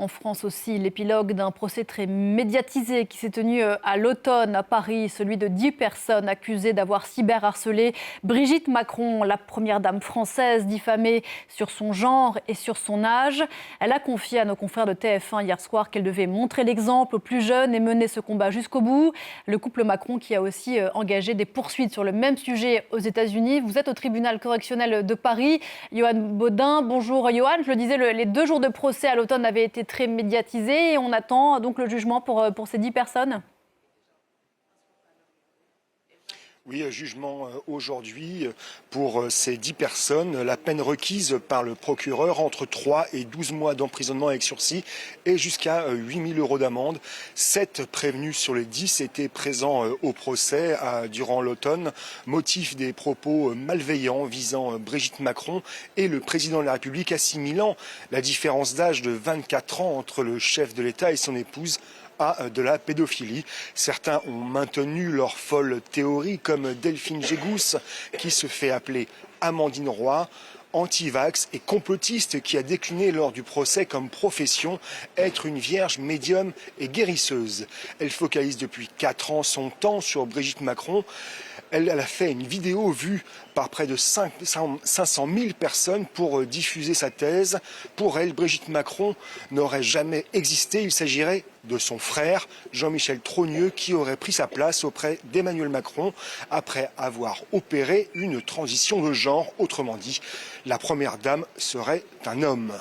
en France aussi, l'épilogue d'un procès très médiatisé qui s'est tenu à l'automne à Paris, celui de 10 personnes accusées d'avoir cyberharcelé Brigitte Macron, la première dame française, diffamée sur son genre et sur son âge. Elle a confié à nos confrères de TF1 hier soir qu'elle devait montrer l'exemple aux plus jeunes et mener ce combat jusqu'au bout. Le couple Macron qui a aussi engagé des poursuites sur le même sujet aux États-Unis. Vous êtes au tribunal correctionnel de Paris. Yohann Baudin, bonjour Yohann. Je le disais, les 2 jours de procès à l'automne avaient été très médiatisés et on attend donc le jugement pour ces 10 personnes. Oui, jugement aujourd'hui pour ces 10 personnes. La peine requise par le procureur entre 3 et 12 mois d'emprisonnement avec sursis et jusqu'à 8 000 € d'amende. 7 prévenus sur les 10 étaient présents au procès durant l'automne, motif des propos malveillants visant Brigitte Macron et le président de la République, assimilant la différence d'âge de 24 ans entre le chef de l'État et son épouse à de la pédophilie. Certains ont maintenu leur folle théorie, comme Delphine Gégousse, qui se fait appeler Amandine Roy, anti-vax et complotiste, qui a décliné lors du procès comme profession être une vierge médium et guérisseuse. Elle focalise depuis 4 ans son temps sur Brigitte Macron. Elle a fait une vidéo vue par près de 500 000 personnes pour diffuser sa thèse. Pour elle, Brigitte Macron n'aurait jamais existé. Il s'agirait de son frère, Jean-Michel Trogneux, qui aurait pris sa place auprès d'Emmanuel Macron après avoir opéré une transition de genre. Autrement dit, la première dame serait un homme.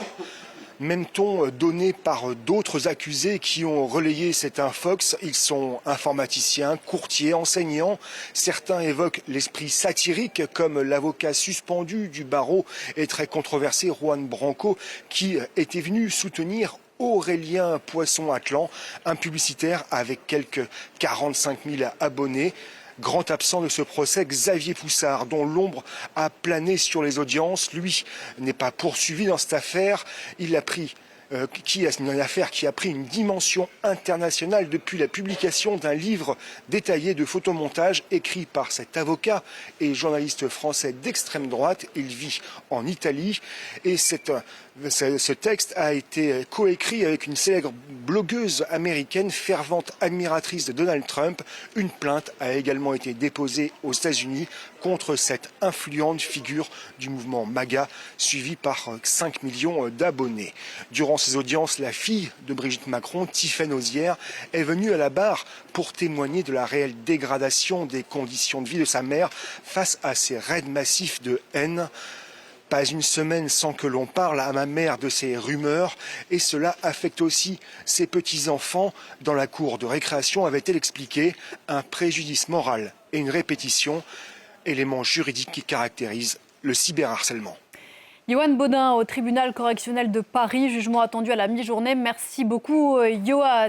Même ton donné par d'autres accusés qui ont relayé cet infox. Ils sont informaticiens, courtiers, enseignants. Certains évoquent l'esprit satirique, comme l'avocat suspendu du barreau et très controversé Juan Branco, qui était venu soutenir Aurélien Poisson-Atlan, un publicitaire avec quelques 45 000 abonnés. Grand absent de ce procès, Xavier Poussard, dont l'ombre a plané sur les audiences. Lui n'est pas poursuivi dans cette affaire. Il a pris une affaire qui a pris une dimension internationale depuis la publication d'un livre détaillé de photomontages écrit par cet avocat et journaliste français d'extrême droite. Il vit en Italie et ce texte a été coécrit avec une célèbre blogueuse américaine, fervente admiratrice de Donald Trump. Une plainte a également été déposée aux États-Unis contre cette influente figure du mouvement MAGA, suivie par 5 millions d'abonnés. Durant ces audiences, la fille de Brigitte Macron, Tiffaine Ozière, est venue à la barre pour témoigner de la réelle dégradation des conditions de vie de sa mère face à ces raids massifs de haine. Pas une semaine sans que l'on parle à ma mère de ces rumeurs, et cela affecte aussi ses petits-enfants. Dans la cour de récréation, avait-elle expliqué, un préjudice moral et une répétition, éléments juridiques qui caractérisent le cyberharcèlement. Yohann Baudin au tribunal correctionnel de Paris, jugement attendu à la mi-journée. Merci beaucoup Yohann.